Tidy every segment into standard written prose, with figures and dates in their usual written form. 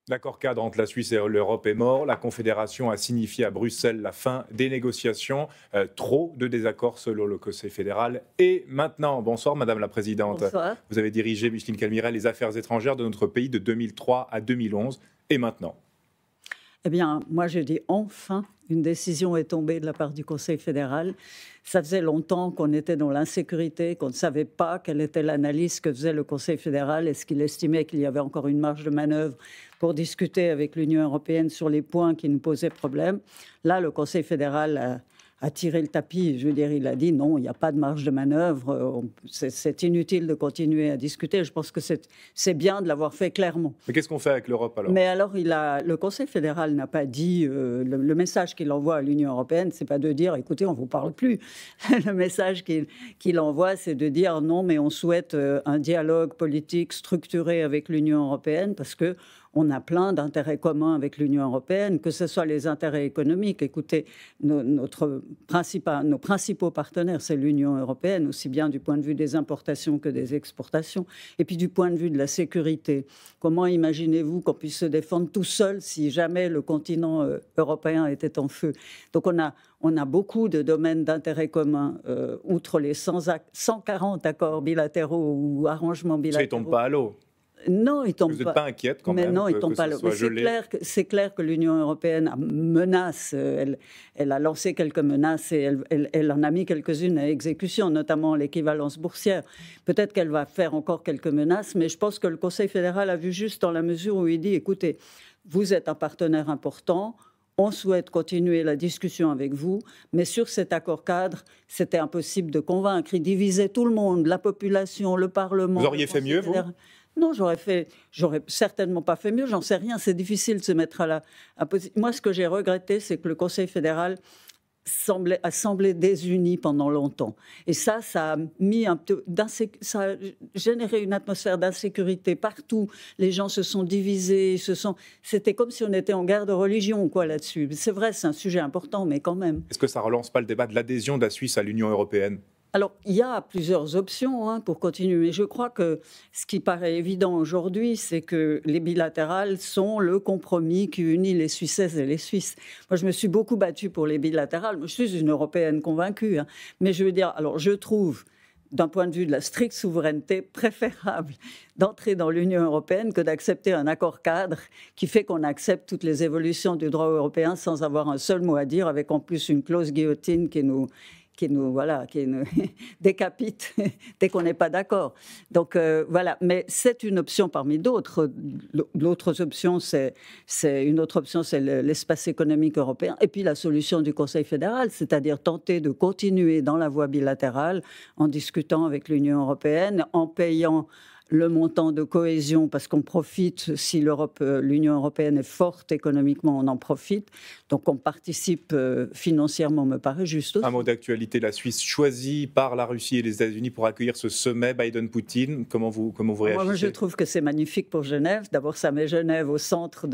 L'accord cadre entre la Suisse et l'Europe est mort. La Confédération a signifié à Bruxelles la fin des négociations. Trop de désaccords selon le Conseil fédéral. Et maintenant, bonsoir Madame la Présidente. Bonsoir. Vous avez dirigé, Micheline Calmiret, les affaires étrangères de notre pays de 2003 à 2011. Et maintenant? Eh bien, moi je dis enfin, une décision est tombée de la part du Conseil fédéral. Ça faisait longtemps qu'on était dans l'insécurité, qu'on ne savait pas quelle était l'analyse que faisait le Conseil fédéral. Est-ce qu'il estimait qu'il y avait encore une marge de manœuvre pour discuter avec l'Union européenne sur les points qui nous posaient problème? Là, le Conseil fédéral a tiré le tapis. Je veux dire, il a dit non, il n'y a pas de marge de manœuvre. C'est inutile de continuer à discuter. Je pense que c'est bien de l'avoir fait clairement. Mais qu'est-ce qu'on fait avec l'Europe alors? Mais alors, le Conseil fédéral n'a pas dit... le message qu'il envoie à l'Union européenne, c'est pas de dire, écoutez, on ne vous parle plus. Le message qu'il envoie, c'est de dire non, mais on souhaite un dialogue politique structuré avec l'Union européenne parce que on a plein d'intérêts communs avec l'Union européenne, que ce soit les intérêts économiques. Écoutez, nos principaux partenaires, c'est l'Union européenne, aussi bien du point de vue des importations que des exportations, et puis du point de vue de la sécurité. Comment imaginez-vous qu'on puisse se défendre tout seul si jamais le continent européen était en feu? Donc on a beaucoup de domaines d'intérêt commun, outre les 140 accords bilatéraux ou arrangements bilatéraux. Ça ne tombe pas à l'eau. Non, il tombe pas. Vous n'êtes pas inquiète quand mais même non, il tombe que pas. ça soit gelé? C'est clair que l'Union européenne menace. Elle a lancé quelques menaces et elle en a mis quelques-unes à exécution, notamment l'équivalence boursière. Peut-être qu'elle va faire encore quelques menaces, mais je pense que le Conseil fédéral a vu juste dans la mesure où il dit écoutez, vous êtes un partenaire important. On souhaite continuer la discussion avec vous, mais sur cet accord cadre, c'était impossible de convaincre. Il divisait tout le monde, la population, le Parlement. Vous auriez fait mieux, vous? Non, j'aurais certainement pas fait mieux, j'en sais rien, c'est difficile de se mettre à Moi, ce que j'ai regretté, c'est que le Conseil fédéral a semblé désuni pendant longtemps. Et ça a mis ça a généré une atmosphère d'insécurité partout. Les gens se sont divisés, c'était comme si on était en guerre de religion, quoi, là-dessus. C'est vrai, c'est un sujet important, mais quand même. Est-ce que ça relance pas le débat de l'adhésion de la Suisse à l'Union européenne? Alors, il y a plusieurs options pour continuer, mais je crois que ce qui paraît évident aujourd'hui, c'est que les bilatérales sont le compromis qui unit les Suissaises et les Suisses. Moi, je me suis beaucoup battue pour les bilatérales. Moi, je suis une Européenne convaincue, mais je veux dire, alors je trouve, d'un point de vue de la stricte souveraineté, préférable d'entrer dans l'Union européenne que d'accepter un accord cadre qui fait qu'on accepte toutes les évolutions du droit européen sans avoir un seul mot à dire, avec en plus une clause guillotine qui nous décapite dès qu'on n'est pas d'accord. Donc voilà, mais c'est une option parmi d'autres. L'autre option, c'est l'espace économique européen. Et puis la solution du Conseil fédéral, c'est-à-dire tenter de continuer dans la voie bilatérale en discutant avec l'Union européenne, en payant le montant de cohésion, parce qu'on profite, si l'Union européenne est forte économiquement, on en profite. Donc on participe financièrement, me paraît juste aussi. Un mot d'actualité, la Suisse choisie par la Russie et les États-Unis pour accueillir ce sommet Biden-Poutine. Comment vous réagissez? Moi, je trouve que c'est magnifique pour Genève. D'abord, ça met Genève au centre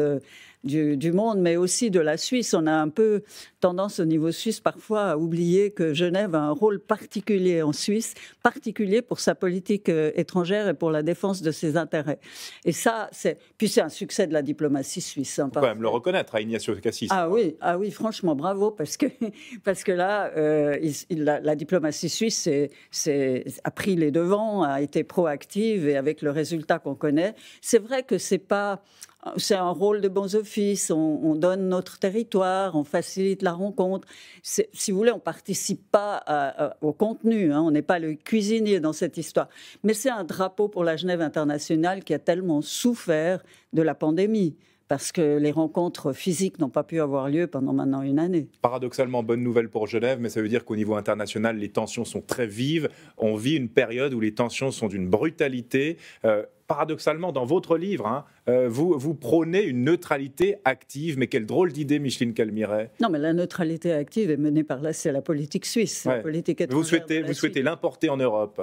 du monde, mais aussi de la Suisse. On a un peu tendance au niveau suisse parfois à oublier que Genève a un rôle particulier en Suisse, particulier pour sa politique étrangère et pour la défense de ses intérêts. Et ça, c'est un succès de la diplomatie suisse. Il faut quand même le reconnaître à Ignacio Cassis. Ah oui, franchement, bravo, parce que là, la diplomatie suisse a pris les devants, a été proactive, et avec le résultat qu'on connaît, c'est vrai que c'est un rôle de bons offices, on donne notre territoire, on facilite la rencontre. Si vous voulez, on ne participe pas au contenu, on n'est pas le cuisinier dans cette histoire. Mais c'est un drapeau pour la Genève internationale qui a tellement souffert de la pandémie, parce que les rencontres physiques n'ont pas pu avoir lieu pendant maintenant une année. Paradoxalement, bonne nouvelle pour Genève, mais ça veut dire qu'au niveau international, les tensions sont très vives. On vit une période où les tensions sont d'une brutalité. Paradoxalement, dans votre livre, vous prônez une neutralité active. Mais quelle drôle d'idée, Micheline Calmiret. Non, mais la neutralité active est menée par là, c'est la politique suisse, la politique étrangère. Vous souhaitez l'importer en Europe?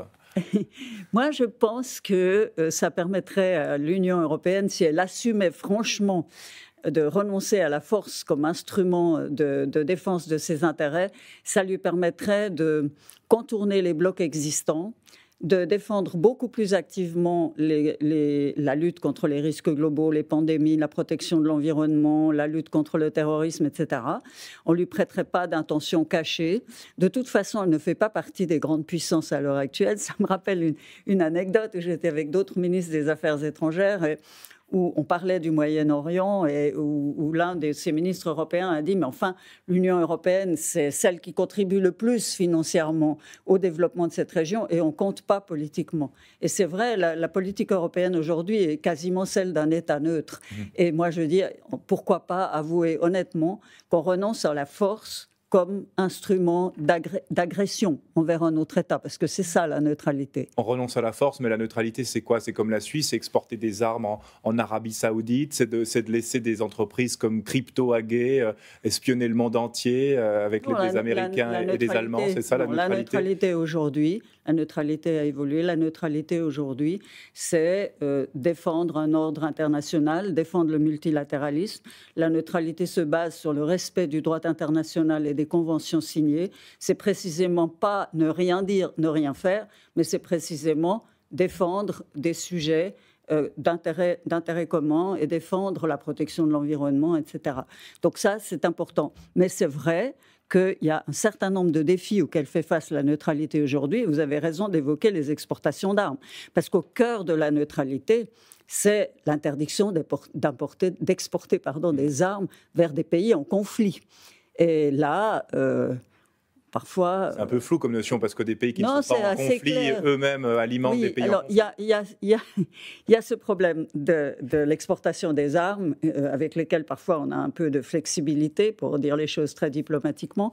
Moi, je pense que ça permettrait à l'Union européenne, si elle assumait franchement de renoncer à la force comme instrument de défense de ses intérêts, ça lui permettrait de contourner les blocs existants, de défendre beaucoup plus activement la lutte contre les risques globaux, les pandémies, la protection de l'environnement, la lutte contre le terrorisme, etc. On ne lui prêterait pas d'intention cachée. De toute façon, elle ne fait pas partie des grandes puissances à l'heure actuelle. Ça me rappelle une anecdote où j'étais avec d'autres ministres des Affaires étrangères où on parlait du Moyen-Orient et où l'un de ces ministres européens a dit « Mais enfin, l'Union européenne, c'est celle qui contribue le plus financièrement au développement de cette région et on ne compte pas politiquement. » Et c'est vrai, la politique européenne aujourd'hui est quasiment celle d'un État neutre. Et moi, je dis, pourquoi pas avouer honnêtement qu'on renonce à la force comme instrument d'agression envers un autre État, parce que c'est ça la neutralité. On renonce à la force, mais la neutralité, c'est quoi? C'est comme la Suisse, c'est exporter des armes en Arabie Saoudite, c'est de laisser des entreprises comme Crypto-AG espionner le monde entier avec des Américains et des Allemands, c'est ça la neutralité? La neutralité aujourd'hui, la neutralité a évolué, la neutralité aujourd'hui, c'est défendre un ordre international, défendre le multilatéralisme. La neutralité se base sur le respect du droit international et des conventions signées. C'est précisément pas ne rien dire, ne rien faire, mais c'est précisément défendre des sujets d'intérêt commun et défendre la protection de l'environnement, etc. Donc ça, c'est important. Mais c'est vrai qu'il y a un certain nombre de défis auxquels fait face la neutralité aujourd'hui. Vous avez raison d'évoquer les exportations d'armes. Parce qu'au cœur de la neutralité, c'est l'interdiction d'exporter des armes vers des pays en conflit. Et là, parfois... C'est un peu flou comme notion, parce que des pays qui ne sont pas en conflit eux-mêmes alimentent des pays en conflit. Il y a ce problème de l'exportation des armes, avec lesquelles parfois on a un peu de flexibilité, pour dire les choses très diplomatiquement.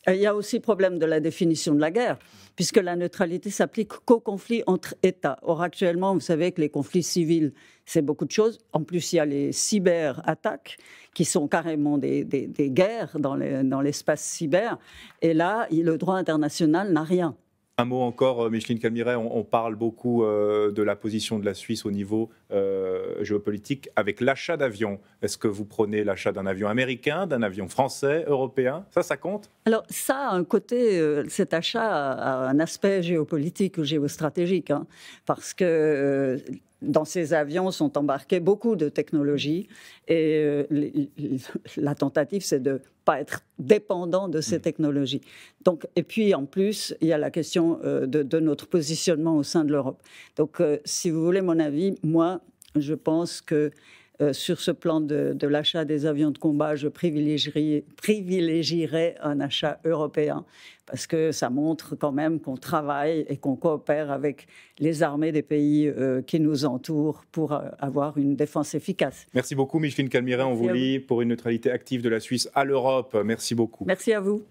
Il y a aussi le problème de la définition de la guerre, puisque la neutralité s'applique qu'aux conflits entre États. Or, actuellement, vous savez que les conflits civils, c'est beaucoup de choses. En plus, il y a les cyberattaques, qui sont carrément des guerres dans l'espace cyber. Et là, le droit international n'a rien. Un mot encore, Micheline Calmiret, on parle beaucoup de la position de la Suisse au niveau géopolitique avec l'achat d'avions. Est-ce que vous prenez l'achat d'un avion américain, d'un avion français, européen? Ça compte? Alors ça a un côté, cet achat a un aspect géopolitique ou géostratégique, hein, parce que dans ces avions sont embarquées beaucoup de technologies et la tentative, c'est de ne pas être dépendant de ces technologies. Donc, et puis, en plus, il y a la question de notre positionnement au sein de l'Europe. Donc, si vous voulez mon avis, moi, je pense que sur ce plan de l'achat des avions de combat, je privilégierais un achat européen parce que ça montre quand même qu'on travaille et qu'on coopère avec les armées des pays qui nous entourent pour avoir une défense efficace. Merci beaucoup, Micheline Calmiret. On vous lit pour une neutralité active de la Suisse à l'Europe. Merci beaucoup. Merci à vous.